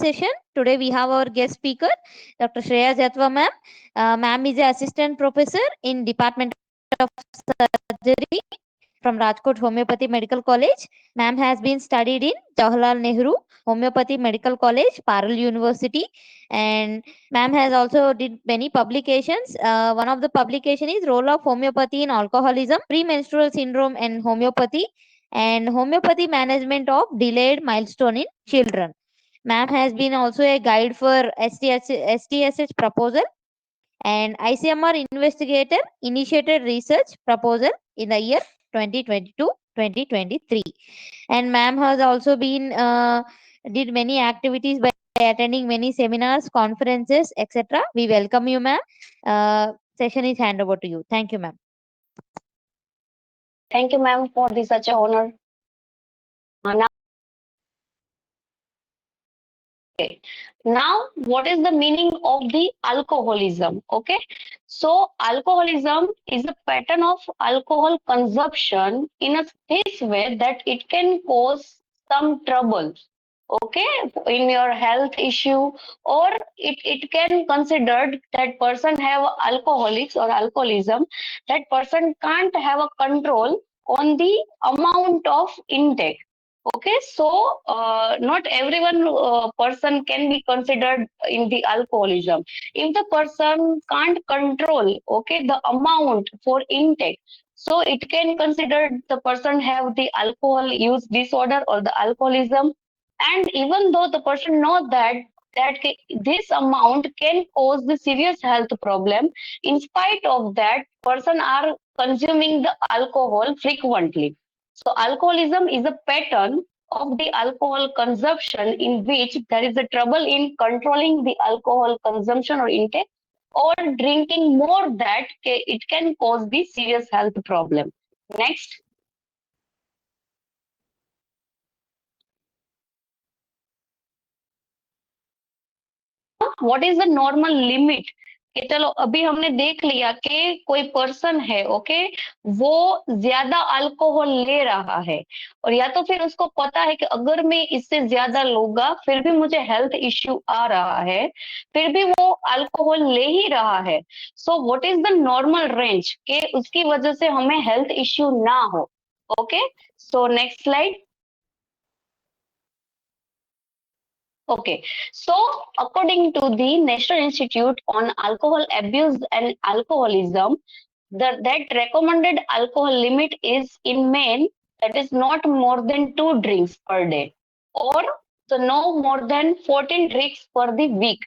session. Today we have our guest speaker, Dr. Shreya Jethva ma'am. Ma'am is an assistant professor in Department of Surgery from Rajkot Homeopathy Medical College. Ma'am has been studied in Jawaharlal Nehru Homeopathy Medical College, Parul University, and ma'am has also did many publications. One of the publication is Role of Homeopathy in Alcoholism, Premenstrual Syndrome and Homeopathy, and Homeopathy Management of Delayed Milestone in Children. Ma'am has been also a guide for STSH proposal and ICMR investigator initiated research proposal in the year 2022-2023. And ma'am has also been did many activities by attending many seminars, conferences, etc. We welcome you, ma'am. Session is hand over to you. Thank you, ma'am. Thank you, ma'am, for this such an honor. Now, what is the meaning of the alcoholism? Okay, so alcoholism is a pattern of alcohol consumption in this way that it can cause some trouble. Okay, in your health issue, or it can considered that person have alcoholics or alcoholism. That person can't have a control on the amount of intake. Okay, so not everyone person can be considered in the alcoholism. If the person can't control, okay, the amount for intake, so it can consider the person have the alcohol use disorder or the alcoholism. And even though the person know that this amount can cause the serious health problem, in spite of that, person are consuming the alcohol frequently. So alcoholism is a pattern of the alcohol consumption in which there is a trouble in controlling the alcohol consumption or intake, or drinking more that it can cause the serious health problem. Next. What is the normal limit? कि चलो अभी हमने देख लिया कि कोई person है, okay, वो ज्यादा अल्कोहल ले रहा है, और या तो फिर उसको पता है कि अगर मैं इससे ज्यादा लूंगा फिर भी मुझे हेल्थ इश्यू आ रहा है, फिर भी वो अल्कोहल ले ही रहा है. So what is the normal range कि उसकी वजह से हमें हेल्थ इश्यू ना हो. Okay, so next slide. Okay, so according to the National Institute on Alcohol Abuse and Alcoholism, that recommended alcohol limit is in men that is not more than 2 drinks per day, or so no more than 14 drinks per the week.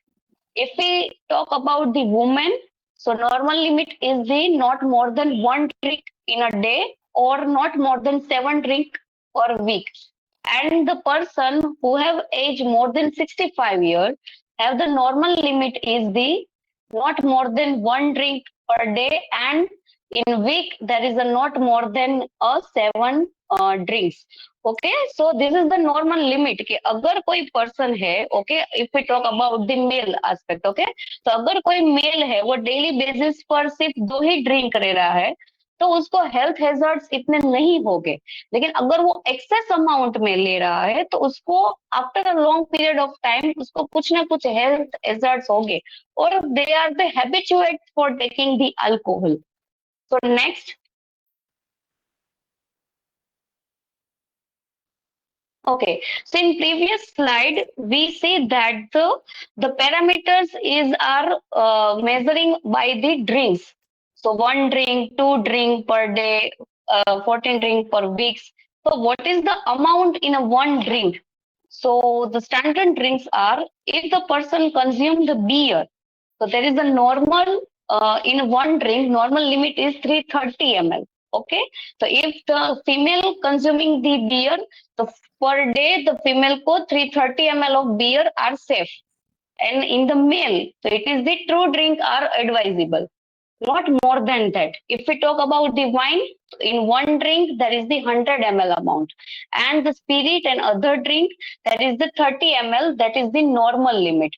If we talk about the woman, so normal limit is the not more than 1 drink in a day, or not more than 7 drinks per week. And the person who have age more than 65 years have the normal limit is the not more than 1 drink per day, and in week there is a not more than a 7 drinks. Okay, so this is the normal limit कि अगर कोई person है, okay, if we talk about the male aspect, okay, तो अगर कोई male है वो daily basis पर सिर्फ 2 ही drink ले रहा है, तो उसको हेल्थ हैजर्ड्स इतने नहीं होंगे. लेकिन अगर वो एक्सेस अमाउंट में ले रहा है तो उसको after a long period of time उसको कुछ ना कुछ हेल्थ हैजर्ड्स होंगे, और they are the habituate for taking the alcohol. So next. Okay, so in previous slide we see that the parameters is are measuring by the drinks. So 1 drink, 2 drink per day, 14 drink per weeks. So what is the amount in a 1 drink? So the standard drinks are, if the person consume the beer, so there is a normal in 1 drink, normal limit is 330 ml. Okay, so if the female consuming the beer, so per day the female को 330 ml of beer are safe, and in the male, so it is the true drink are advisable, not more than that. If we talk about the wine, in 1 drink there is the 100 ml amount, and the spirit and other drink that is the 30 ml, that is the normal limit.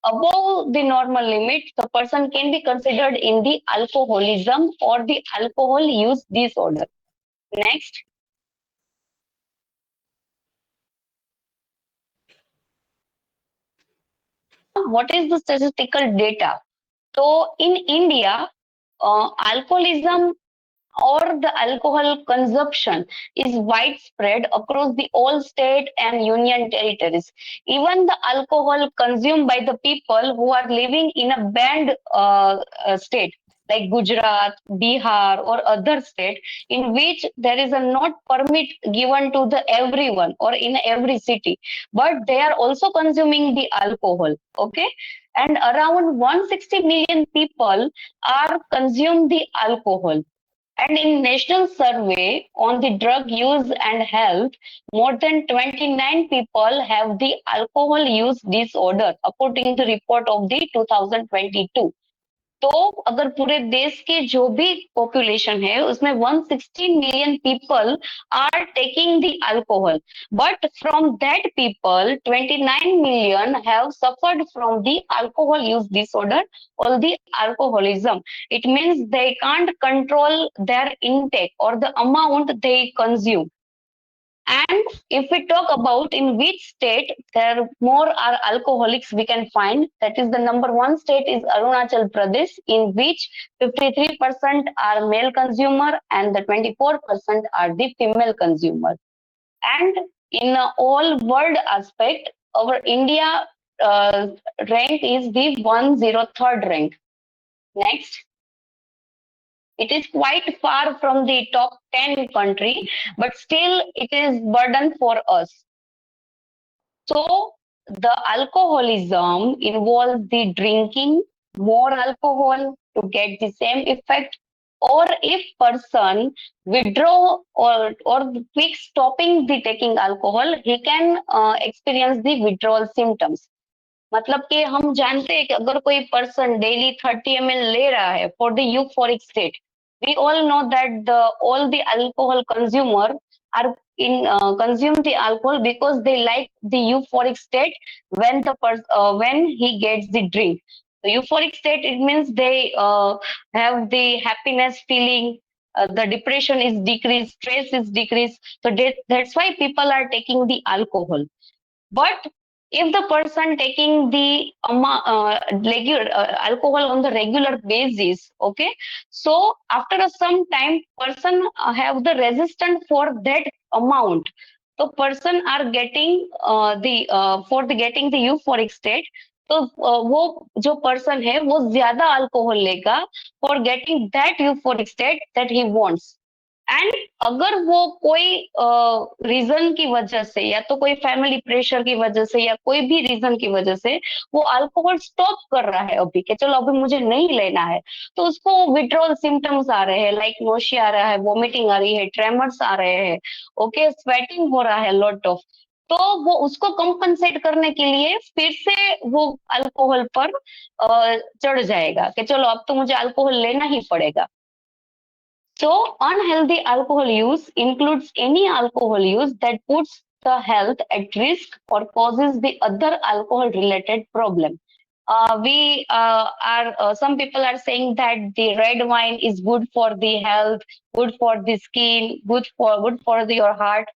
Above the normal limit, the person can be considered in the alcoholism or the alcohol use disorder. Next. what is the statistical data? So in India, alcoholism or the alcohol consumption is widespread across the all state and union territories. Even the alcohol consumed by the people who are living in a banned state like Gujarat, Bihar, or other state in which there is a not permit given to the everyone or in every city, but they are also consuming the alcohol. Okay, and around 160 million people are consume the alcohol. And in national survey on the drug use and health, more than 29 people have the alcohol use disorder, according to report of the 2022. तो अगर पूरे देश के जो भी population है उसमें 160 million people are taking the alcohol, but from that people 29 million have suffered from the alcohol use disorder or the alcoholism. It means they can't control their intake or the amount they consume. And if we talk about in which state there more are alcoholics, we can find that is the number one state is Arunachal Pradesh, in which 53% are male consumer and the 24% are the female consumer. And in all world aspect, our India rank is the 103rd rank. Next. It is quite far from the top 10 country, but still it is burden for us. So the alcoholism involves the drinking more alcohol to get the same effect, or if person withdraw or quick stopping the taking alcohol, he can experience the withdrawal symptoms. मतलब कि हम जानते हैं कि अगर कोई person daily 30 ml ले रहा है for the euphoric state, we all know that all the alcohol consumer are consume the alcohol because they like the euphoric state when when he gets the drink. The euphoric state, it means they have the happiness feeling, the depression is decreased, stress is decreased, so that's why people are taking the alcohol. But if the person taking the regular alcohol on the regular basis, okay, so after some time, person have the resistance for that amount. So person are getting the for the getting the euphoric state. तो वो जो person है वो ज्यादा alcohol लेगा for getting that euphoric state that he wants. And अगर वो कोई रीजन की वजह से या तो कोई फैमिली प्रेशर की वजह से या कोई भी रीजन की वजह से वो अल्कोहल स्टॉप कर रहा है अभी कि चलो अभी मुझे नहीं लेना है, तो उसको विड्रॉल सिम्टम्स आ रहे हैं लाइक नोशिया आ रहा है, वॉमिटिंग आ रही है, ट्रेमर्स आ रहे हैं, ओके, स्वेटिंग हो रहा है लॉट ऑफ, तो वो उसको कंपनसेट करने के लिए फिर से वो अल्कोहल पर चढ़ जाएगा कि चलो अब तो मुझे अल्कोहल लेना ही पड़ेगा. So, unhealthy alcohol use includes any alcohol use that puts the health at risk or causes the other alcohol related problem. We are some people are saying that the red wine is good for the health, good for the skin, good for your heart.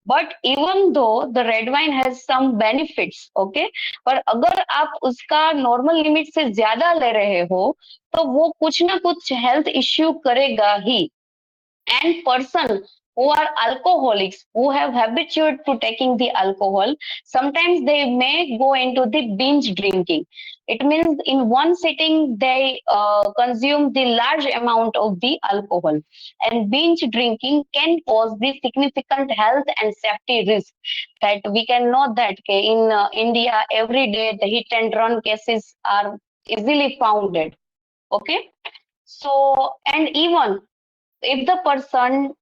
But even though the red wine has some benefits, okay, पर अगर आप उसका normal limit से ज्यादा ले रहे हो तो वो कुछ ना कुछ हेल्थ इश्यू करेगा ही. And person who are alcoholics who have habituated to taking the alcohol, sometimes they may go into the binge drinking. It means in one sitting they consume the large amount of the alcohol, and binge drinking can cause the significant health and safety risk that we can know that in India every day the hit and run cases are easily founded. Okay, so and even if the person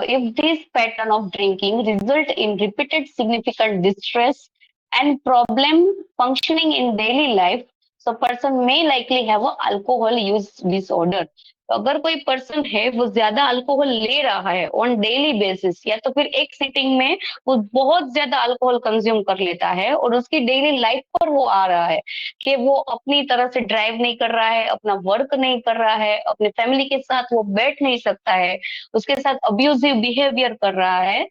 if this pattern of drinking result in repeated significant distress and problem functioning in daily life, so person may likely have a alcohol use disorder. तो अगर कोई person है वो ज्यादा alcohol ले रहा है on daily basis या तो फिर एक सिटिंग में वो बहुत ज्यादा अल्कोहल कंज्यूम कर लेता है और उसकी डेली लाइफ पर वो आ रहा है कि वो अपनी तरह से ड्राइव नहीं कर रहा है, अपना वर्क नहीं कर रहा है, अपने फैमिली के साथ वो बैठ नहीं सकता है, उसके साथ अब्यूजिव बिहेवियर कर रहा है,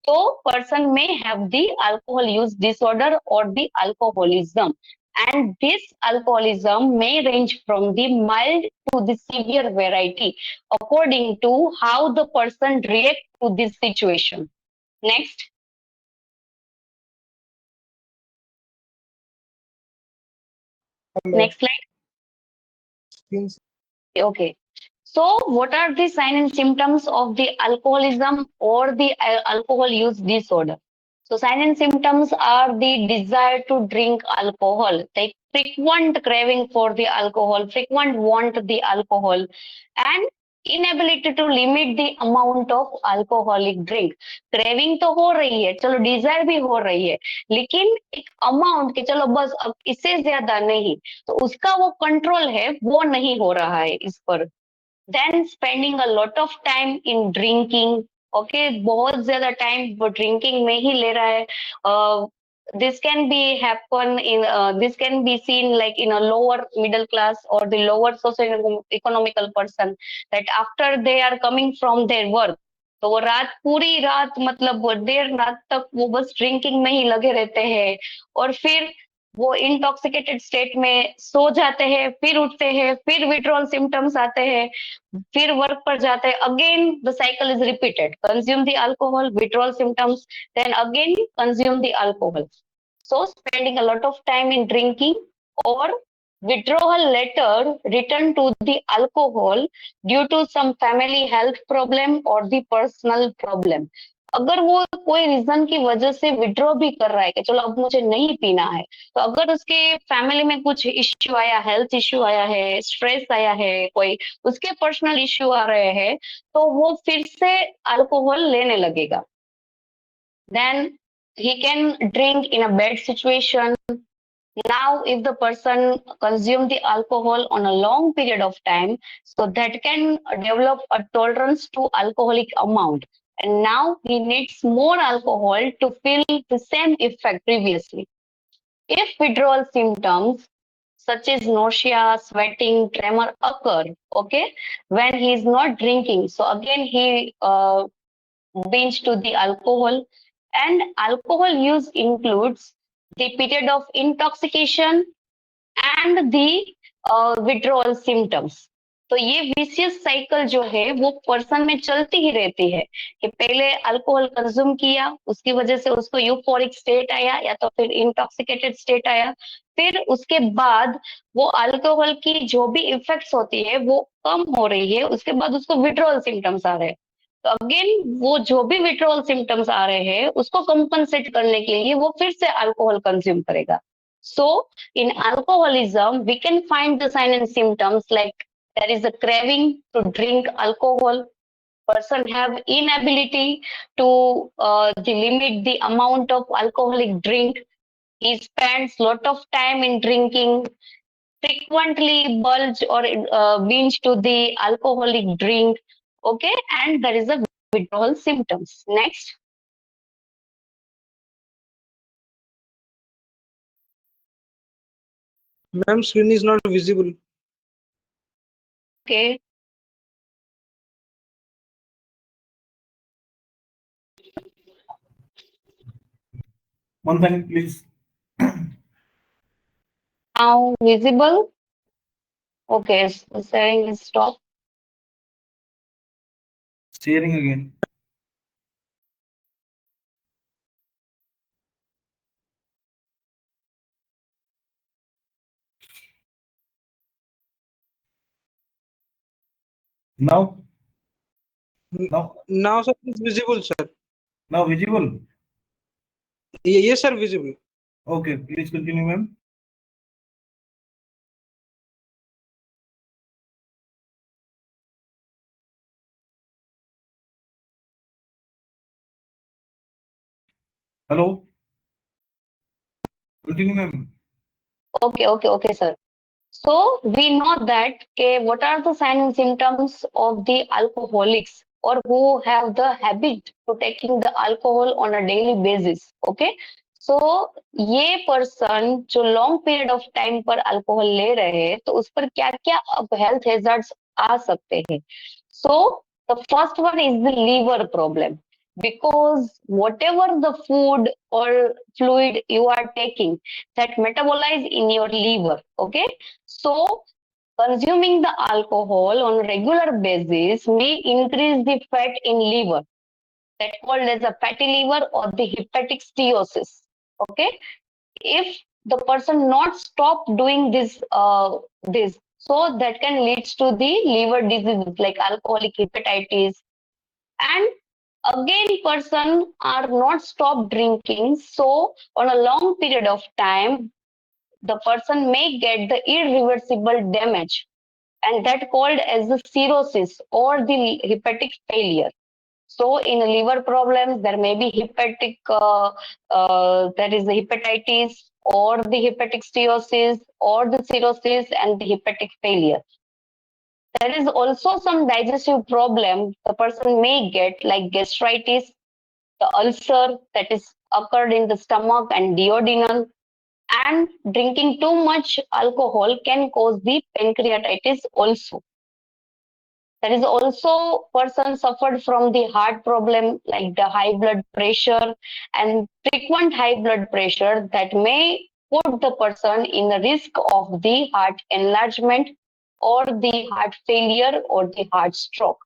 तो पर्सन में have the alcohol use disorder और the alcoholism. And this alcoholism may range from the mild to the severe variety according to how the person reacts to this situation. Next. Next slide. Okay. So, what are the signs and symptoms of the alcoholism or the alcohol use disorder? So, signs and symptoms are the desire to drink alcohol, like frequent craving for the alcohol, frequent want the alcohol, and inability to limit the amount of alcoholic drink. Craving तो हो रही है, चलो Dzire भी हो रही है, लेकिन एक अमाउंट कि चलो बस अब इससे ज्यादा नहीं, तो उसका वो कंट्रोल है वो नहीं हो रहा है इस पर. Then spending a lot of time in drinking. Okay, बहुत ज्यादा टाइम वो ड्रिंकिंग में ही ले रहा है. This can be happen in this can be seen like in a lower middle class or the lower socio-economical person, that after they are coming from their work, तो वो रात पूरी रात मतलब वो देर रात तक वो बस ड्रिंकिंग में ही लगे रहते हैं, और फिर वो इंटॉक्सिकेटेड स्टेट में सो जाते हैं, फिर उठते हैं, फिर विड्रॉल सिम्टम्स आते हैं, फिर वर्क पर जाते हैं, again the cycle is repeated, consume the alcohol, withdrawal symptoms, then again consume the alcohol. So spending a lot of time in drinking or withdrawal later return to the alcohol due to some family health problem or the personal problem. अगर वो कोई reason की वजह से withdraw भी कर रहा है कि चलो अब मुझे नहीं पीना है, तो अगर उसके फैमिली में कुछ इश्यू आया, हेल्थ इश्यू आया है, स्ट्रेस आया है, कोई उसके पर्सनल इश्यू आ रहे हैं, तो वो फिर से अल्कोहल लेने लगेगा. Then he can drink in a bad situation. Now, if the person consume the alcohol on a long period of time, so that can develop a tolerance to alcoholic amount. And now he needs more alcohol to feel the same effect previously. If withdrawal symptoms such as nausea, sweating, tremor occur, okay, when he is not drinking, so again he binge to the alcohol. And alcohol use includes the period of intoxication and the withdrawal symptoms. तो ये vicious cycle जो है वो person में चलती ही रहती है कि पहले अल्कोहल कंज्यूम किया, उसकी वजह से उसको यूफोरिक स्टेट आया या तो फिर इंटॉक्सिकेटेड स्टेट आया, फिर उसके बाद वो अल्कोहल की जो भी इफेक्ट्स होती है वो कम हो रही है, उसके बाद उसको विड्रॉल सिम्टम्स आ रहे हैं, तो अगेन वो जो भी विड्रॉल सिम्टम्स आ रहे हैं उसको कंपनसेट करने के लिए वो फिर से अल्कोहल कंज्यूम करेगा. So in alcoholism, we can find the sign and symptoms like there is a craving to drink alcohol. Person have inability to limit the amount of alcoholic drink. He spends lot of time in drinking, frequently bulge or binge to the alcoholic drink. Okay, and there is a withdrawal symptoms. Next. Ma'am, screen is not visible. Okay. One second, please. Now visible. Okay, so sharing is stopped. Sharing again. Now, Now, sir, it's visible, sir. now visible. Yes, sir, visible. Okay, please continue, ma'am. Hello. Continue, ma'am. Okay, sir. So we know that what are the signs and symptoms of the alcoholics or who have the habit to taking the alcohol on a daily basis. Okay. So ये person जो long period of time पर alcohol ले रहे हैं तो उस पर क्या क्या अब हेल्थ हैजर्ड्स आ सकते हैं. So the first one is the liver problem. because whatever the food or fluid you are taking, that metabolize in your liver. Okay, so consuming the alcohol on a regular basis may increase the fat in liver, that called as a fatty liver or the hepatic steatosis. Okay, if the person not stop doing this, so that can leads to the liver diseases like alcoholic hepatitis. And again, person are not stop drinking, so on a long period of time the person may get the irreversible damage, and that called as the cirrhosis or the hepatic failure. So in liver problems, there may be there is the hepatitis or the hepatic steatosis or the cirrhosis and the hepatic failure. There is also some digestive problem the person may get, like gastritis, the ulcer that is occurred in the stomach and duodenal, and drinking too much alcohol can cause the pancreatitis also. There is also person suffered from the heart problem like the high blood pressure and frequent high blood pressure that may put the person in the risk of the heart enlargement or the heart failure or the heart stroke.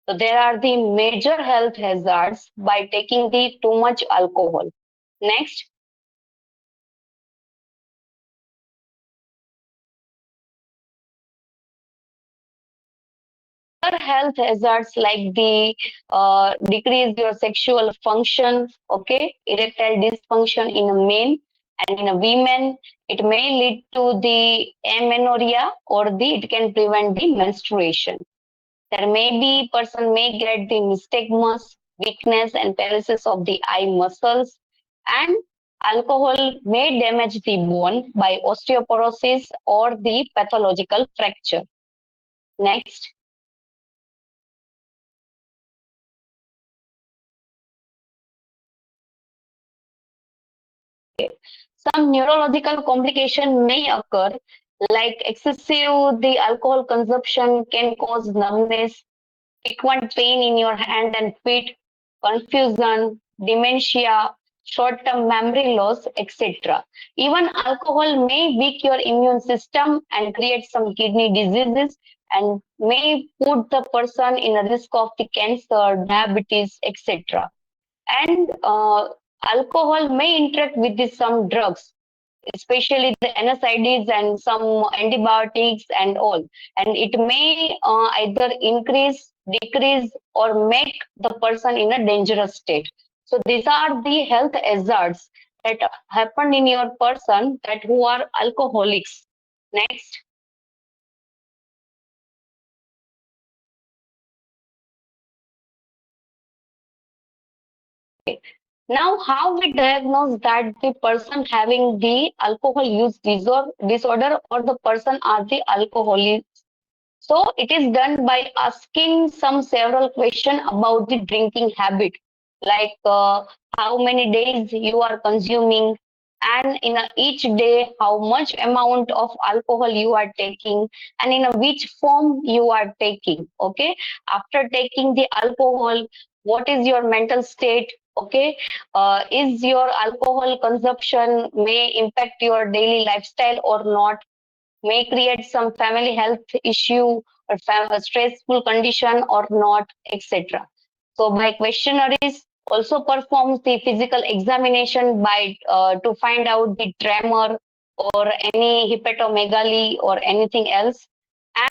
So there are the major health hazards by taking the too much alcohol. Next, other health hazards like the decrease your sexual function, okay, erectile dysfunction in a male and in a women. It may lead to the amenorrhea or it can prevent the menstruation. There may be person may get the nystagmus, weakness and paralysis of the eye muscles, and alcohol may damage the bone by osteoporosis or the pathological fracture. Next. Some neurological complication may occur, like excessive the alcohol consumption can cause numbness, frequent pain in your hand and feet, confusion, dementia, short-term memory loss, etc. Even alcohol may weak your immune system and create some kidney diseases and may put the person in a risk of the cancer, diabetes, etc. And alcohol may interact with some drugs, especially the NSAIDs and some antibiotics and all. And it may either increase, decrease, or make the person in a dangerous state. So these are the health hazards that happen in your person that who are alcoholics. Next. Now, how we diagnose that the person having the alcohol use disorder or the person are the alcoholic. So it is done by asking some several questions about the drinking habit, like how many days you are consuming, and in each day how much amount of alcohol you are taking, and in which form you are taking. Okay, after taking the alcohol, what is your mental state? Okay, is your alcohol consumption may impact your daily lifestyle or not? May create some family health issue or stressful condition or not, etc. So by questionnaires also performs the physical examination by to find out the tremor or any hepatomegaly or anything else,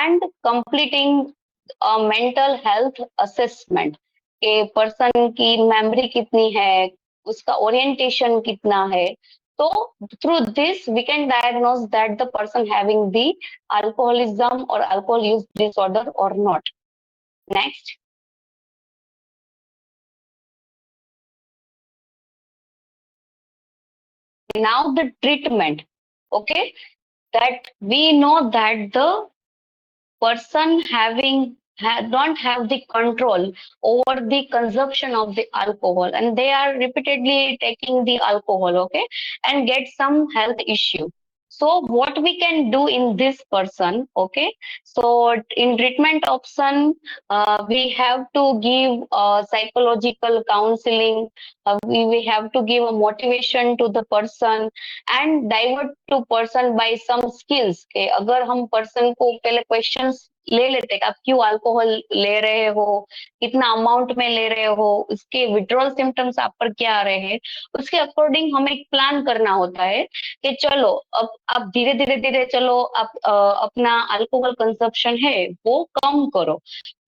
and completing a mental health assessment कि person की memory कितनी है, उसका orientation कितना है. So through this, we can diagnose that the person having the alcoholism or alcohol use disorder or not. Next. Now the treatment. Okay, that we know that the person having don't have the control over the consumption of the alcohol, and they are repeatedly taking the alcohol, okay, and get some health issue. So what we can do in this person, okay? So in treatment option, we have to give psychological counseling. We have to give a motivation to the person and divert to person by some skills. के अगर हम person को पहले questions ले लेते कि आप क्यों अल्कोहल ले रहे हो, कितना अमाउंट में ले रहे हो, उसके विड्रॉल सिम्टम्स आप पर क्या आ रहे हैं, उसके अकॉर्डिंग हमें एक प्लान करना होता है कि चलो अब धीरे धीरे धीरे चलो आप अपना अल्कोहल कंजप्शन है वो कम करो।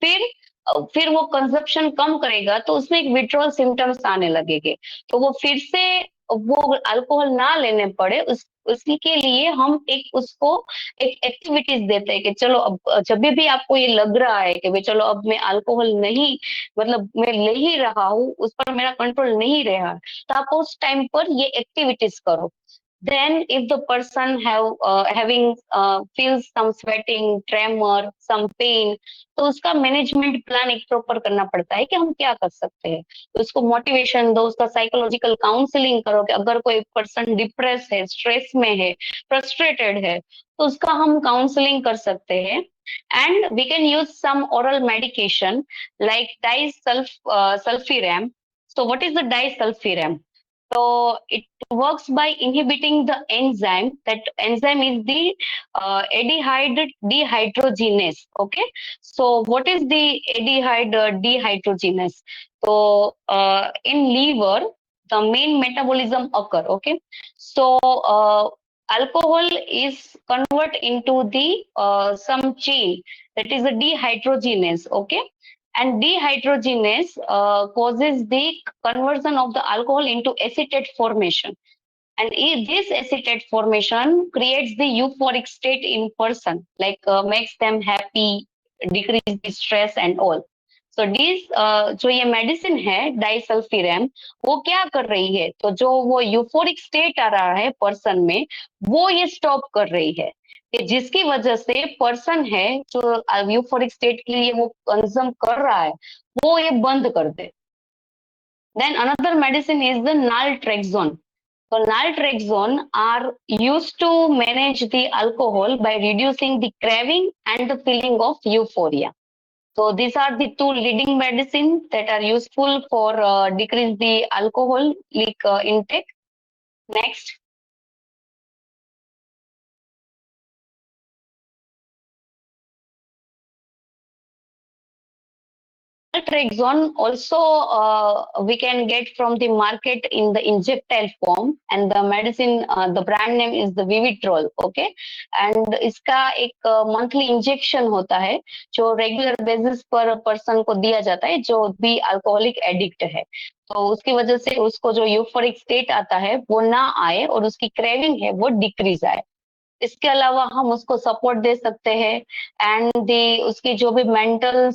फिर वो कंजप्शन कम करेगा तो उसमें एक विड्रॉल सिम्टम्स आने लगेंगे, तो वो फिर से वो अल्कोहल ना लेने पड़े उसी के लिए हम एक उसको एक एक्टिविटीज देते हैं कि चलो अब जब भी आपको ये लग रहा है कि भाई चलो अब मैं अल्कोहल नहीं, मतलब मैं ले ही रहा हूँ, उस पर मेरा कंट्रोल नहीं रहा, तो आप उस टाइम पर ये एक्टिविटीज करो। Then if the person having feels some sweating, tremor, some pain, तो उसका मैनेजमेंट प्लान एक प्रॉपर करना पड़ता है कि हम क्या कर सकते हैं। तो उसको मोटिवेशन दो, उसका साइकोलॉजिकल काउंसलिंग करो कि अगर कोई पर्सन डिप्रेस है, स्ट्रेस में है, फ्रस्ट्रेटेड है, तो उसका हम काउंसलिंग कर सकते हैं। And we can use some oral medication like disulfiram. So what is the disulfiram? So it works by inhibiting the enzyme. That enzyme is the aldehyde dehydrogenase. Okay. So what is the aldehyde dehydrogenase? So in liver, the main metabolism occur. Okay. So alcohol is convert into the some chain that is a dehydrogenase. Okay. And dehydrogenase causes the conversion of the alcohol into acetate formation, and this acetate formation creates the euphoric state in person, like makes them happy, decrease the stress and all. So this जो ये medicine है डाइसल्फिरैम, वो क्या कर रही है, तो जो वो यूफोरिक स्टेट आ रहा है पर्सन में वो ये स्टॉप कर रही है, कि जिसकी वजह से पर्सन है जो यूफोरिक स्टेट के लिए वो कंज्यूम कर रहा है वो ये बंद कर दे। Then another medicine is the naltrexone. So naltrexone are used to manage the alcohol by reducing the craving and the feeling of euphoria. So these are the two leading medicines that are useful for decrease the alcoholic intake. Next. Naltrexone also we can get from the market in the injectile form, and the medicine the brand name is the withdrawal. Okay, and इसका एक monthly injection होता है जो regular basis पर person को दिया जाता है जो भी alcoholic addict है, तो उसकी वजह से उसको जो euphoric state आता है वो ना आए और उसकी craving है वो decrease आए। इसके अलावा हम उसको सपोर्ट दे सकते हैं, एंड दी उसकी जो भी मेंटल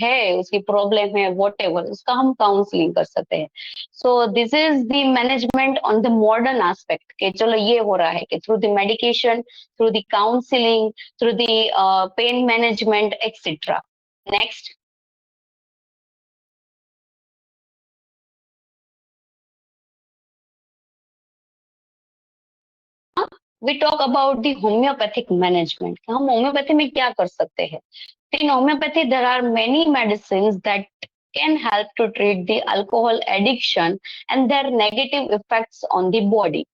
है उसकी प्रॉब्लम है वॉट एवर उसका हम काउंसलिंग कर सकते हैं। So this is the management on the modern aspect के चलो ये हो रहा है कि through the medication, through the counselling, through the pain management etcetera. Next. We talk about the homeopathic management, हम होम्योपैथी में क्या कर सकते हैं। In homeopathy, there are many medicines that can help to treat the alcohol addiction and their negative effects on the body.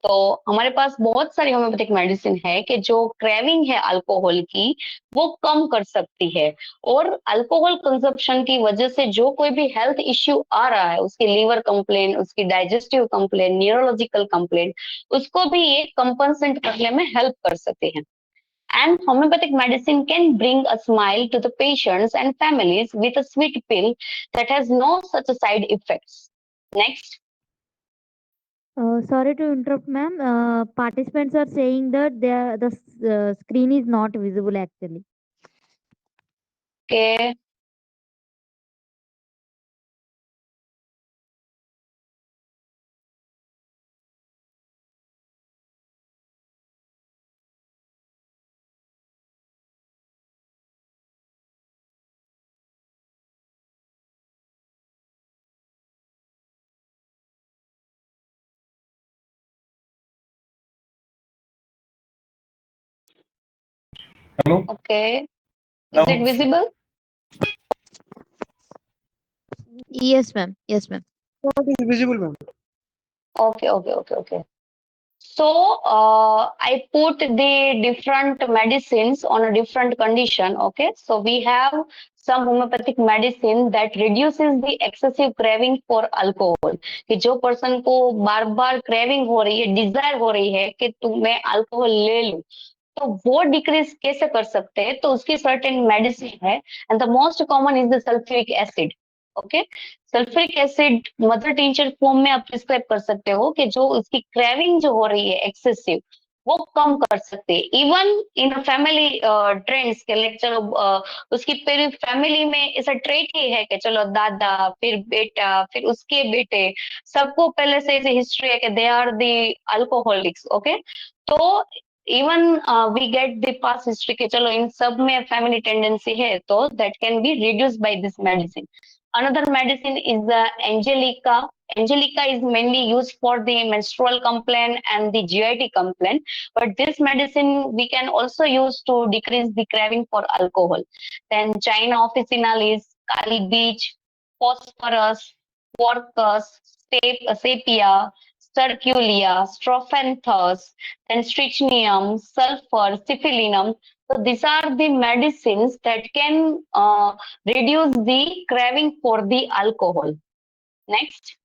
तो हमारे पास बहुत सारी होम्योपैथिक मेडिसिन है कि जो क्रेविंग है अल्कोहल की वो कम कर सकती है, और अल्कोहल कंजप्शन की वजह से जो कोई भी हेल्थ इश्यू आ रहा है, उसकी लीवर कंप्लेन, उसकी डाइजेस्टिव कंप्लेन, न्यूरोलॉजिकल कंप्लेन, उसको भी ये कंपनसेट करने में हेल्प कर सकते हैं। And homeopathic medicine can bring a smile to the patients and families with a sweet pill that has no such side effects. Next. Sorry to interrupt, ma'am. Participants are saying that the screen is not visible actually. Okay. Hello. Okay. Is Now, it visible? Yes, ma'am. Yes, ma'am. It is visible, ma'am. Okay. So I put the different medicines on a different condition. Okay, so we have some homeopathic medicine that reduces the excessive craving for alcohol. कि जो person को बार बार craving हो रही है, Dzire हो रही है कि मैं अल्कोहल ले लूं, तो वो डिक्रीज कैसे कर सकते हैं? तो उसकी सर्टेन मेडिसिन है, and the most common is the sulphuric acid. Okay, sulphuric acid mother tincture form में आप प्रिस्क्राइब कर सकते हो कि जो उसकी क्रेविंग जो हो रही है एक्सेसिव, वो कम कर सकते हैं. इवन इन फैमिली ट्रेंड्स के लाइक चलो उसकी पूरी फैमिली में ऐसा ट्रेट ही है कि चलो दादा फिर बेटा फिर उसके बेटे, सबको पहले से ऐसी हिस्ट्री है कि they are the alcoholics. Okay, तो even we get the past history के चलो इन सब में फैमिली टेंडेंसी है, तो that can be reduce by this medicine. Another medicine is the Angelica. Angelica is mainly used for the menstrual complaint and the GIT complaint, but this medicine we can also use to decrease the craving for alcohol. Then China officinalis, Kali beach, phosphorus, porcus, sepia, sterculia, strophanthus, then strychnium, sulfur, syphilinum. So these are the medicines that can reduce the craving for the alcohol. Next.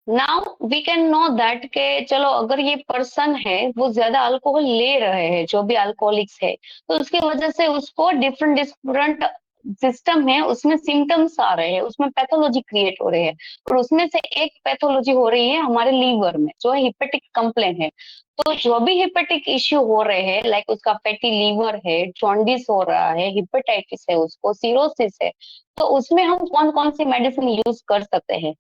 Now we can know that के चलो अगर ये person है वो ज्यादा alcohol ले रहे हैं, जो भी अल्कोहलिक्स है, तो उसकी वजह से उसको डिफरेंट डिफरेंट सिस्टम है उसमें सिम्टम्स आ रहे हैं, उसमें पैथोलॉजी क्रिएट हो रहे हैं, और उसमें से एक पैथोलॉजी हो रही है हमारे लीवर में जो हिपेटिक कंप्लेन है. तो जो भी हिपेटिक इश्यू हो रहे हैं लाइक उसका फैटी लीवर है, जॉन्डिस हो रहा है, हिपेटाइटिस है, उसको सिरोसिस है, तो उसमें हम कौन कौन सी मेडिसिन यूज कर सकते हैं?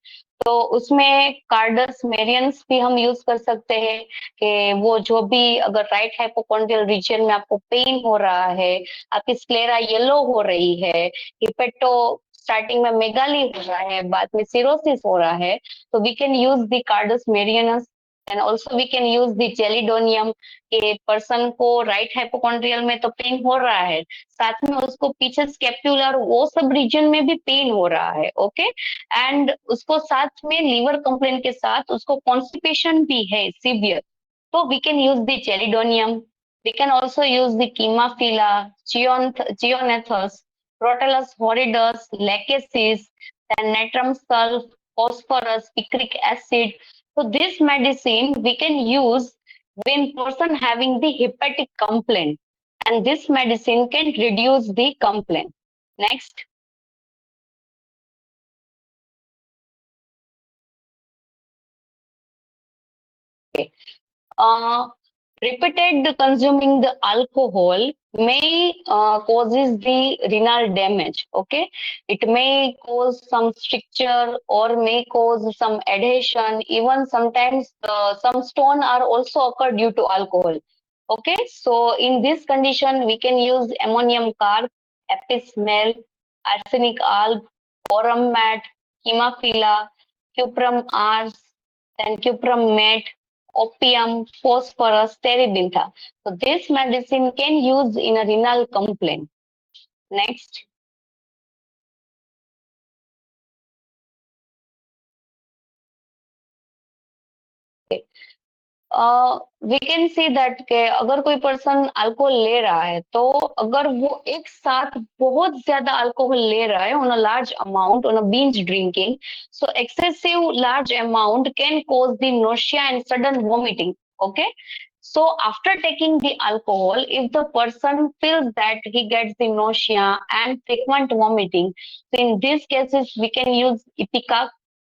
तो उसमें कार्डस मेरियंस भी हम यूज कर सकते हैं कि वो जो भी अगर राइट हाइपोकॉन्ड्रियल रीजन में आपको पेन हो रहा है, आपकी स्क्लेरा येलो हो रही है, हिपेटो स्टार्टिंग में मेगाली हो रहा है, बाद में सिरोसिस हो रहा है, तो we can use the carduus marianus. And also we can use the chelidonium. के पर्सन को राइट हाइपोकॉन्ड्रियल में तो पेन हो रहा है, साथ में उसको पीछे स्केप्युलर वो सब रीजन में भी पेन हो रहा है. ओके, एंड उसको साथ में लीवर कंप्लेन के साथ उसको कॉन्स्टिपेशन भी है सीवियर, तो we can use the chelidonium. We can also use the chimaphila, ceanothus, crotalus horridus, lachesis, natrum sulph, phosphorus, picric acid. So this medicine we can use when person having the hepatic complaint, and this medicine can reduce the complaint. Next. Repeated consuming the alcohol may causes the renal damage. Okay, it may cause some stricture or may cause some adhesion. Even sometimes some stone are also occur due to alcohol. Okay, so in this condition we can use ammonium carb, epismel, arsenic alb, boron mat, hemophilia, cuprum ars, then cuprum mat, opium, phosphorus, terebinth. So this medicine can use in a renal complaint. Next. We can see that के अगर कोई person alcohol ले रहा है, तो अगर वो एक साथ बहुत ज्यादा अल्कोहल ले रहा है on a large amount on a binge drinking, so excessive large amount can cause the nausea and sudden vomiting. Okay, so after taking the alcohol, if the person feels that he gets the nausea and frequent vomiting, so in these cases we can use ipecac,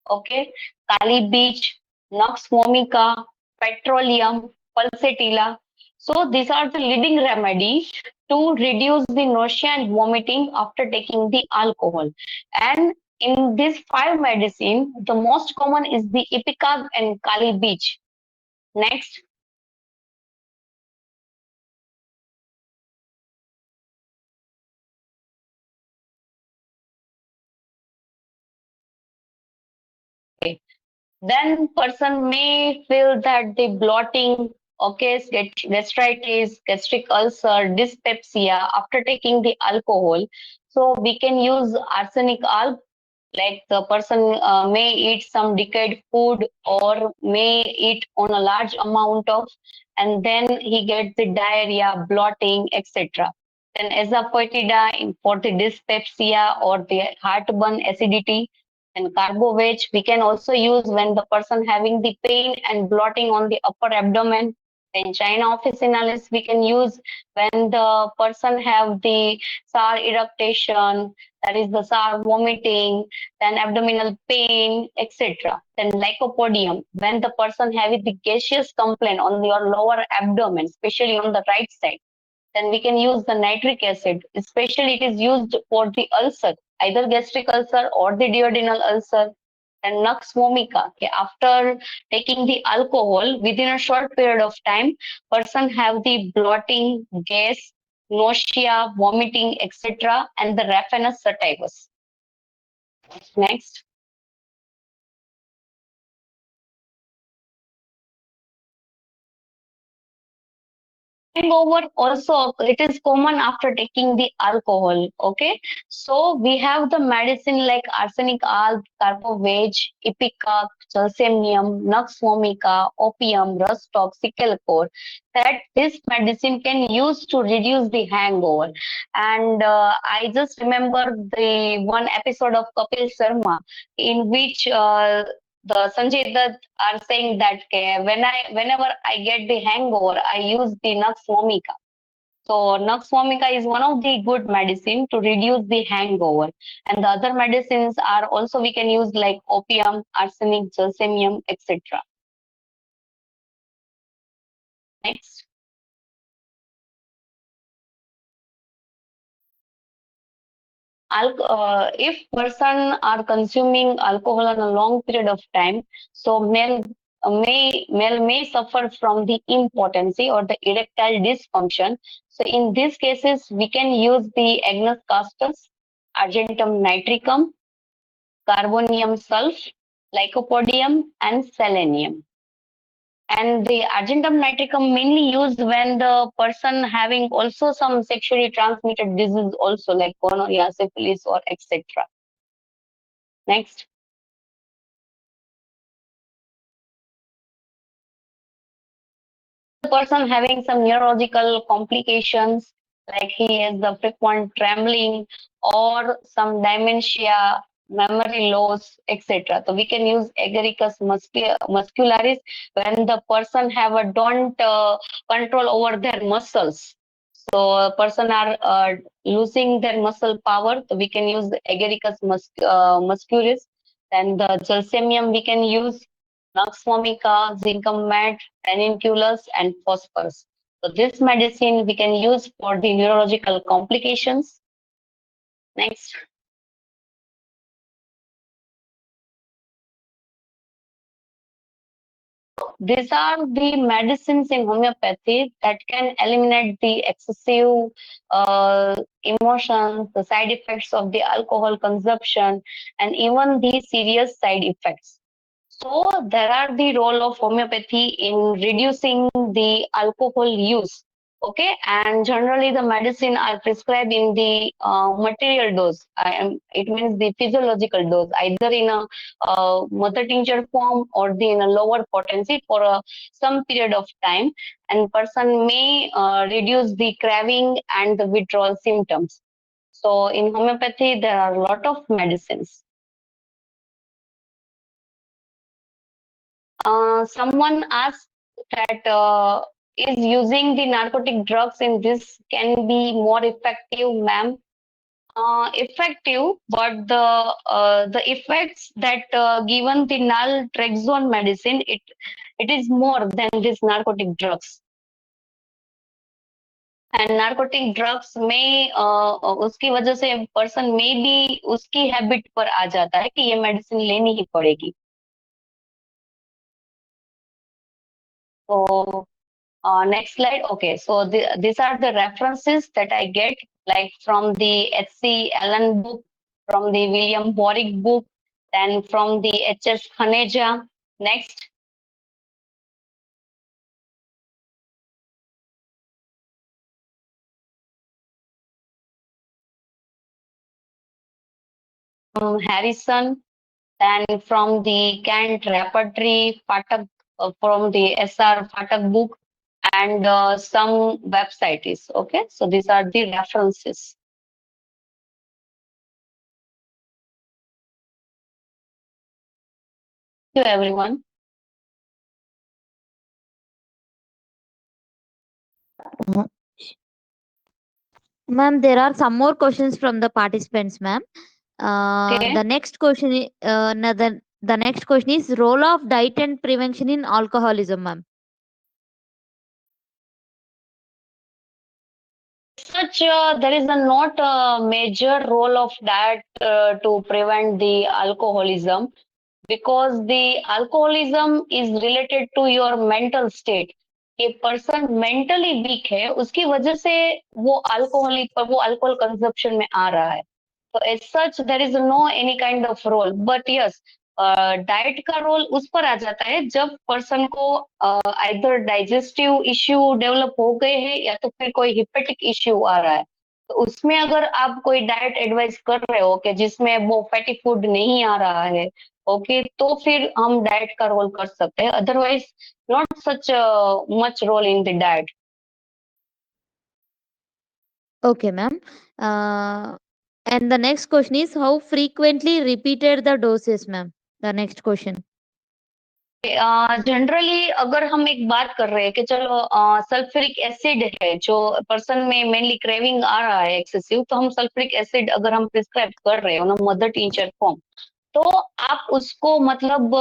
okay, kali beach, nux vomica, petroleum, pulsatilla. So these are the leading remedies to reduce the nausea and vomiting after taking the alcohol. And in these five medicine, the most common is the ipecac and kali beach. Next. Then person may feel that the bloating, okay, gastritis, gastric ulcer, dyspepsia after taking the alcohol. So we can use arsenic alb, like the person may eat some decayed food or may eat on a large amount of, and then he gets the diarrhea, bloating, etc. Then azafoetida for the dyspepsia or the heartburn, acidity. And carboveg we can also use when the person having the pain and bloating on the upper abdomen. Then China officinalis we can use when the person have the sour eructation, that is the sour vomiting, then abdominal pain, etc. Then lycopodium, when the person having the gaseous complaint on your lower abdomen, especially on the right side, then we can use the nitric acid. Especially it is used for the ulcer, either gastric ulcer or the duodenal ulcer. And nux vomica, okay, after taking the alcohol within a short period of time, person have the bloating, gas, nausea, vomiting, etc., and the raphanous sativus. Next. Hangover also it is common after taking the alcohol. Okay, so we have the medicine like arsenic alb, carpovage, ipecac, chalcemium, nux vomica, opium, rustox, sicklecor, that this medicine can use to reduce the hangover. And I just remember the one episode of Kapil Sharma in which the Sanjay Dutt are saying that whenever I get the hangover, I use the Nux vomica. So Nux vomica is one of the good medicine to reduce the hangover. And the other medicines are also we can use like opium, arsenic, geranium, etc. Next. If person are consuming alcohol on a long period of time, so male may suffer from the impotency or the erectile dysfunction. So in these cases, we can use the Agnus castus, Argentum nitricum, Carbonium sulf, Lycopodium, and Selenium. And the argentum nitricum mainly used when the person having also some sexually transmitted disease also like gonorrhea, syphilis, or etc. Next. The person having some neurological complications like he has the frequent trembling or some dementia, memory loss, etc. So we can use agaricus muscularis when the person have a don't control over their muscles. So a person are losing their muscle power. So we can use the agaricus muscularis. Then the gelsemium we can use, nux vomica, zincum mat, ranunculus, and phosphorus. So this medicine we can use for the neurological complications. Next. These are the medicines in homeopathy that can eliminate the excessive emotions, the side effects of the alcohol consumption, and even the serious side effects. So there are the role of homeopathy in reducing the alcohol use. Okay, and generally the medicine are prescribed in the material dose. It means the physiological dose, either in a mother tincture form or in a lower potency for some period of time, and person may reduce the craving and the withdrawal symptoms. So in homeopathy, there are a lot of medicines. Someone asked that is using the narcotic drugs in this can be more effective, ma'am? Effective, but the effects that given the naltrexone medicine, it is more than these narcotic drugs. And narcotic drugs में उसकी वजह से person में भी उसकी habit पर आ जाता है कि ये मेडिसिन लेनी ही पड़ेगी. So next slide. Okay, so these are the references that I get, like from the H.C. Allen book, from the William Warwick book, Then from the HS Khaneja. Next. Harrison. Then from the Kant Repertory, Patak, from the SR Patak book, and some websites. Okay, so these are the references. Thank you, everyone. Ma'am, there are some more questions from the participants, ma'am. Okay. The next question is the next question is role of diet and prevention in alcoholism, ma'am. Such there is a not a major role of diet to prevent the alcoholism, because the alcoholism is related to your mental state. a person mentally weak है, उसकी वजह से वो alcohol consumption में आ रहा है. तो as such there is no any kind of role, but yes diet का रोल उस पर आ जाता है जब पर्सन को आइदर डाइजेस्टिव इश्यू डेवलप हो गए हैं या तो फिर कोई हिपेटिक इश्यू आ रहा है. तो उसमें अगर आप कोई डाइट एडवाइस कर रहे हो कि जिसमें वो फैटी फूड नहीं आ रहा है, ओके, तो फिर हम डाइट का रोल कर सकते हैं. Otherwise not such much role in the diet. Okay, ma'am. And the next question is how frequently repeated the doses, ma'am. The next question. Generally अगर हम एक बात कर रहे हैं कि चलो सल्फ्यूरिक एसिड है जो पर्सन में मेनली क्रेविंग आ रहा है एक्सेसिव, तो हम सल्फ्यूरिक एसिड अगर हम प्रिस्क्राइब कर रहे हो ना मदर टीचर फॉर्म, तो आप उसको मतलब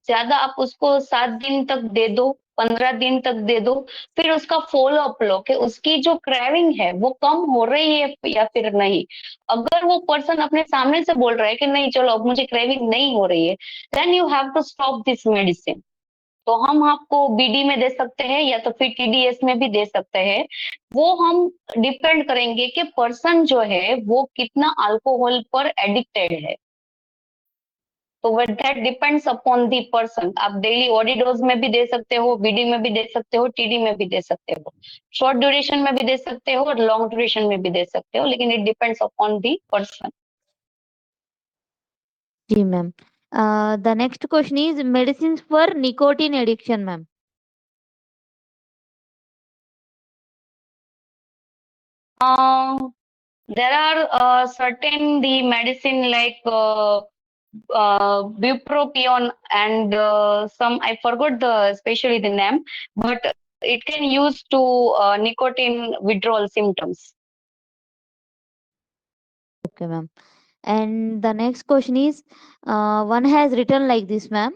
ज्यादा आप उसको 7 दिन तक दे दो, 15 दिन तक दे दो, फिर उसका फॉलो अप लो कि उसकी जो क्रेविंग है वो कम हो रही है या फिर नहीं. अगर वो पर्सन अपने सामने से बोल रहा है कि नहीं चलो अब मुझे क्रेविंग नहीं हो रही है, then you have to stop this medicine. तो हम आपको बीडी में दे सकते हैं या तो फिर टीडीएस में भी दे सकते हैं. वो हम डिपेंड करेंगे कि पर्सन जो है वो कितना अल्कोहल पर एडिक्टेड है. तो that depends upon the person. आप डेली ऑडी डोज में भी दे सकते हो, बीडी में भी दे सकते हो, टीडी में भी दे सकते हो, शॉर्ट ड्यूरेशन में भी दे सकते हो और लॉन्ग ड्यूरेशन में भी दे सकते हो, लेकिन it depends upon the person. जी, ma'am. The next question is medicines for nicotine addiction, ma'am. There are certain the medicine like bupropion and some I forgot the especially the name, but it can use to nicotine withdrawal symptoms. Okay, ma'am. And the next question is one has written like this, ma'am.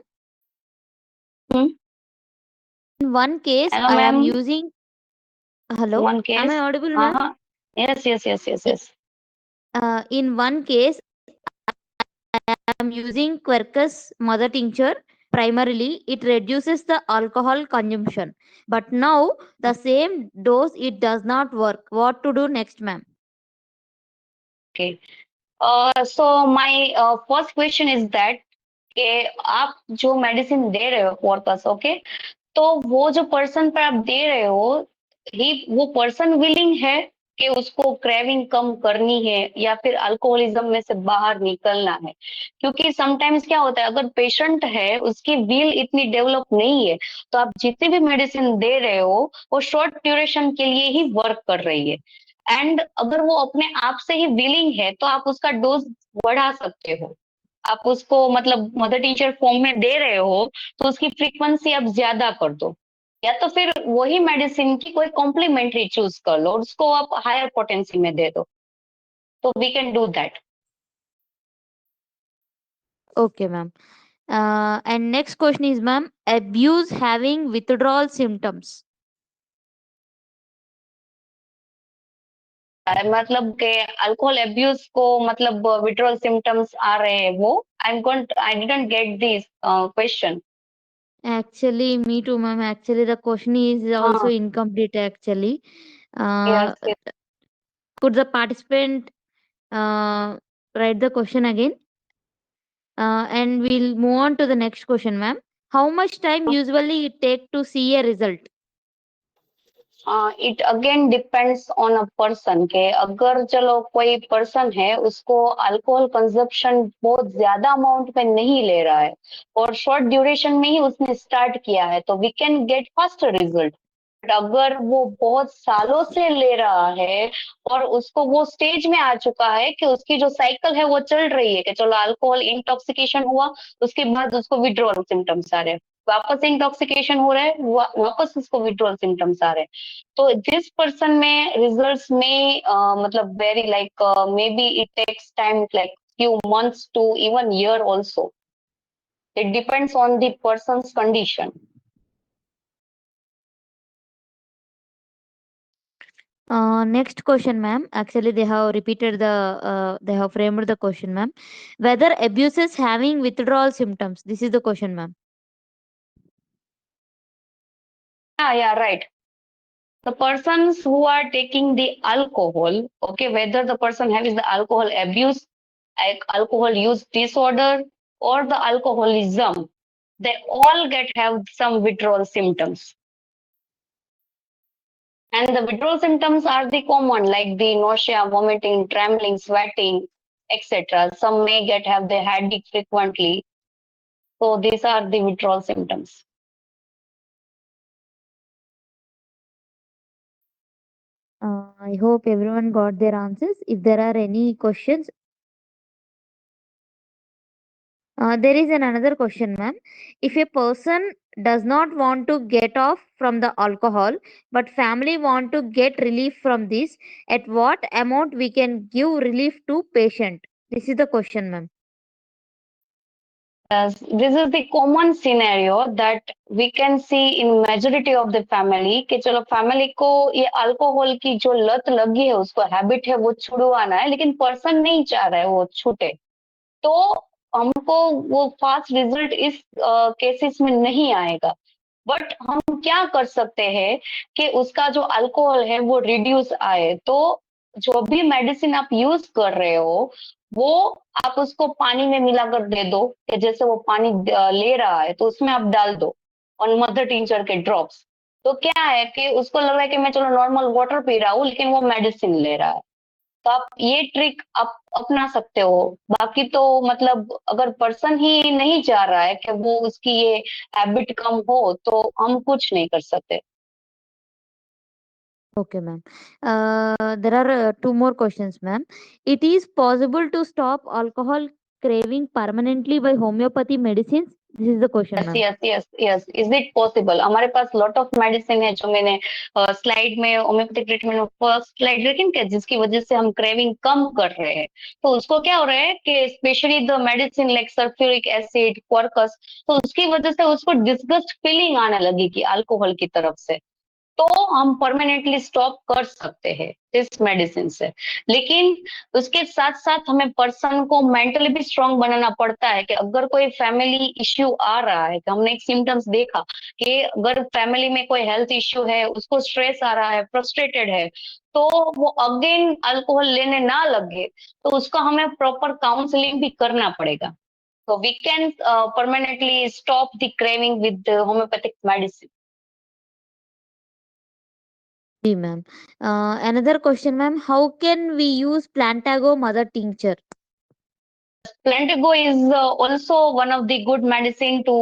Hmm? In one case, Hello, I am ma'am. using. Hello, One am I case. audible, ma'am? Yes. In one case, I am using Quercus mother tincture. Primarily, it reduces the alcohol consumption. But now, the same dose, it does not work. What to do next, ma'am? Okay. So my first question is that कि आप जो medicine दे रहे हो corpus, okay, तो वो जो person पर आप दे रहे हो, वो पर्सन विलिंग है कि उसको क्रेविंग कम करनी है या फिर अल्कोहलिज्म में से बाहर निकलना है. क्योंकि समटाइम्स क्या होता है, अगर पेशेंट है उसकी विल इतनी डेवलप नहीं है, तो आप जितनी भी मेडिसिन दे रहे हो वो शॉर्ट ड्यूरेशन के लिए ही वर्क कर रही है. एंड अगर वो अपने आप से ही विलिंग है तो आप उसका डोज बढ़ा सकते हो. आप उसको मतलब मदर टीचर फॉर्म में दे रहे हो तो उसकी फ्रीक्वेंसी आप ज्यादा कर दो, या तो फिर वही मेडिसिन की कोई कॉम्प्लीमेंट्री चूज कर लो और उसको आप हायर पोटेंसी में दे दो. तो we can do that. Okay, ma'am. And next question is, ma'am, abuse having withdrawal symptoms. मतलब के अल्कोहल एब्यूज को मतलब विड्रॉल सिम्टम्स आ रहे हैं वो. I didn't get this question. Actually, me too, ma'am. Actually, the question is also हाँ. incomplete, actually. Yes. Could the participant uh, write the question again? And we'll move on to the next question, ma'am. How much time usually it take to see a result? It again depends on a person के अगर चलो कोई person है उसको alcohol consumption बहुत ज्यादा amount में नहीं ले रहा है और शॉर्ट ड्यूरेशन में ही उसने स्टार्ट किया है तो we can get faster result. But अगर वो बहुत सालों से ले रहा है और उसको वो स्टेज में आ चुका है कि उसकी जो साइकिल है वो चल रही है कि चलो अल्कोहल इंटॉक्सिकेशन हुआ उसके बाद उसको विड्रॉल सिम्टम्स आ रहे हैं, वापस इंटॉक्सिकेशन हो रहा है, वापस उसको विड्रॉल सिम्टम्स आ रहे हैं, तो दिस पर्सन में रिजल्ट्स में मतलब very like may be it takes time like few months to even year also. It depends on the person's condition. Next question, ma'am. Actually, they have repeated they have framed the question, ma'am. Whether abuses having withdrawal symptoms. This is the question, ma'am. Yeah, right. The persons who are taking the alcohol, okay, whether the person has the alcohol abuse, alcohol use disorder, or the alcoholism, they all get have some withdrawal symptoms. And the withdrawal symptoms are the common, like the nausea, vomiting, trembling, sweating, etc. Some may get have the headache frequently. So these are the withdrawal symptoms. I hope everyone got their answers. If there are any questions, there is another question, ma'am. If a person does not want to get off from the alcohol, but family want to get relief from this, at what amount we can give relief to patient? This is the question, ma'am. Yes, this is the common scenario that we can see in majority of the family कि चलो family को ये alcohol की जो लत लगी है उसको हैबिट है वो छुड़वाना है लेकिन पर्सन नहीं चाह रहा है वो छूटे तो हमको वो फास्ट रिजल्ट इस केसेस में नहीं आएगा। बट हम क्या कर सकते हैं कि उसका जो अल्कोहल है वो रिड्यूस आए तो जो भी मेडिसिन आप यूज कर रहे हो वो आप उसको पानी में मिलाकर दे दो कि जैसे वो पानी ले रहा है तो उसमें आप डाल दो और मदर टिंचर के ड्रॉप्स। तो क्या है कि उसको लग रहा है कि मैं चलो नॉर्मल वाटर पी रहा हूँ लेकिन वो मेडिसिन ले रहा है। तो आप ये ट्रिक आप अपना सकते हो। बाकी तो मतलब अगर पर्सन ही नहीं चाह रहा है कि वो उसकी ये हैबिट कम हो तो हम कुछ नहीं कर सकते। Okay, ma'am. There are two more questions, ma'am. It is possible to stop alcohol craving permanently by homeopathy medicines? This is the question, yes ma'am. Yes yes yes is it possible. हमारे पास lot of medicine है जो मैंने slide में homeopathic treatment में first slide रखी कि जिसकी वजह से हम क्रेविंग कम कर रहे हैं। तो उसको क्या हो रहा है कि specially the medicine like sulphuric acid क्वार्कस तो उसकी वजह से उसको डिस्गस्ट फीलिंग आने लगी कि अल्कोहल की तरफ से तो हम परमानेंटली स्टॉप कर सकते हैं इस मेडिसिन से। लेकिन उसके साथ साथ हमें पर्सन को मेंटली भी स्ट्रांग बनाना पड़ता है कि अगर कोई फैमिली इश्यू आ रहा है कि हमने एक सिम्टम्स देखा कि अगर फैमिली में कोई हेल्थ इश्यू है उसको स्ट्रेस आ रहा है फ्रस्ट्रेटेड है तो वो अगेन अल्कोहल लेने ना लगे तो उसको हमें प्रॉपर काउंसलिंग भी करना पड़ेगा। तो we can permanently stop the craving with homeopathic medicine. जी, ma'am. Another question, ma'am. How can we use Plantago mother tincture? Plantago is also one of the good medicine to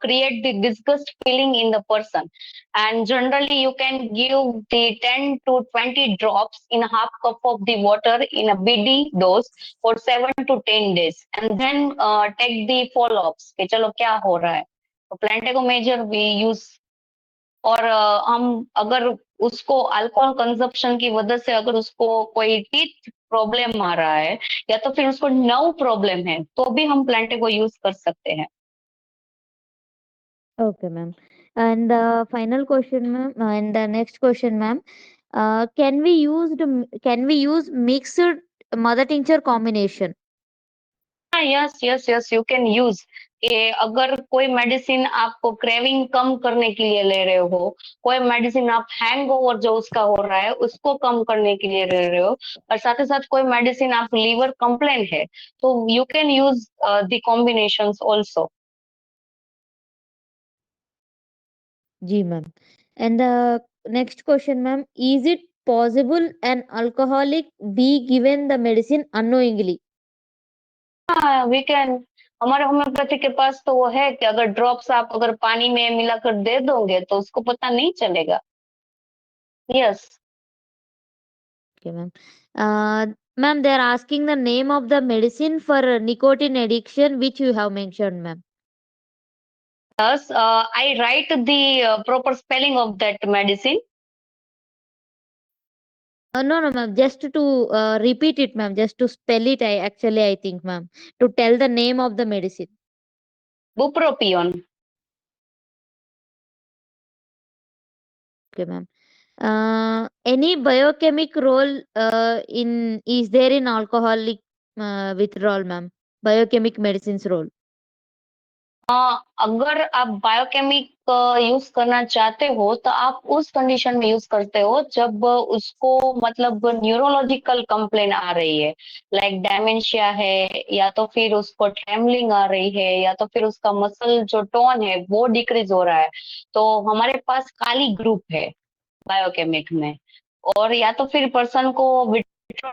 create the disgust feeling in the person. And generally, you can give the 10 to 20 drops in a half cup of the water in a BD dose for 7 to 10 days. And then take the follow-ups. कि चलो क्या हो रहा है। तो Plantago major we use और हम अगर उसको अल्कोहल कंजप्शन की वजह से अगर उसको कोई टीथ प्रॉब्लम आ रहा है या तो फिर उसको नर्व प्रॉब्लम है तो भी हम प्लांटे को यूज कर सकते हैं। Okay, ma'am. And the final question, ma'am, and the next question, ma'am. Can we use mixed mother tincture combination? Yes yes yes you can use अगर कोई मेडिसिन आप क्रेविंग कम करने के लिए ले रहे हो, कोई मेडिसिन आप हैंगओवर जो उसका हो रहा है उसको कम करने के लिए ले रहे हो, और साथ ही साथ कोई मेडिसिन आप लीवर कंप्लेन है, तो you can use the combinations also. जी ma'am. And the next question, ma'am, is it possible an alcoholic be given the medicine unknowingly? हाँ, वी कैन. हमारे होम्योपैथी के पास तो वो है कि अगर ड्रॉप्स आप अगर पानी में मिलाकर दे दोगे तो उसको पता नहीं चलेगा. Yes. Okay, ma'am. Ma'am, they are asking the name of the medicine for nicotine addiction, which you have mentioned, ma'am. Yes, I write the proper spelling of that medicine. No, no, ma'am. Just to repeat it, ma'am. Just to spell it, I think, ma'am. To tell the name of the medicine. Bupropion. Okay, ma'am. Any biochemic role is there in alcoholic withdrawal, ma'am? Biochemic medicines role. अगर आप biochemic use करना चाहते हो तो आप उस condition में use करते हो जब उसको मतलब न्यूरोलॉजिकल कंप्लेन आ रही है, लाइक डायमेंशिया है, या तो फिर उसको ट्रेमलिंग आ रही है, या तो फिर उसका मसल जो टोन है वो डिक्रीज हो रहा है, तो हमारे पास काली ग्रुप है बायोकेमिक में. और या तो फिर पर्सन को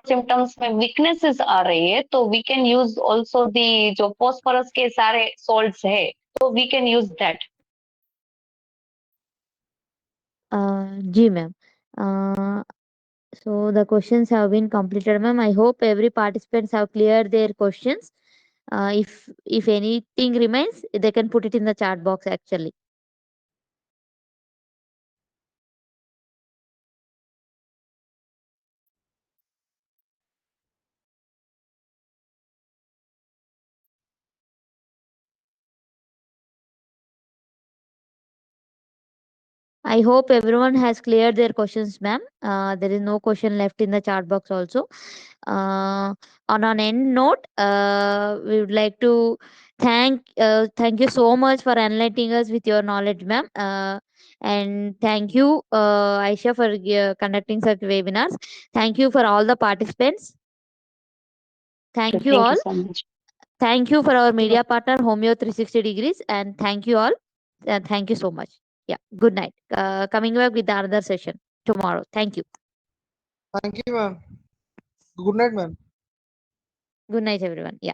सिम्टम्स में वीकनेसेस आ रही है तो we can use also the जो फॉस्फोरस के सारे सॉल्ट्स है, तो we can use that. Ji, ma'am. So the questions have been completed, ma'am. I hope every participants have cleared their questions. If anything remains, they can put it in the chat box actually. I hope everyone has cleared their questions, ma'am. There is no question left in the chat box also. On an end note, we would like to thank you so much for enlightening us with your knowledge, ma'am. And thank you, Aisha, for conducting such webinars. Thank you for all the participants. Thank you Thank you all. so much. Thank you for our media partner, Homeo 360 Degrees, and thank you all. Thank you so much. Yeah, good night. Coming back with another session tomorrow. Thank you. Thank you, ma'am. Good night, ma'am. Good night, everyone. Yeah.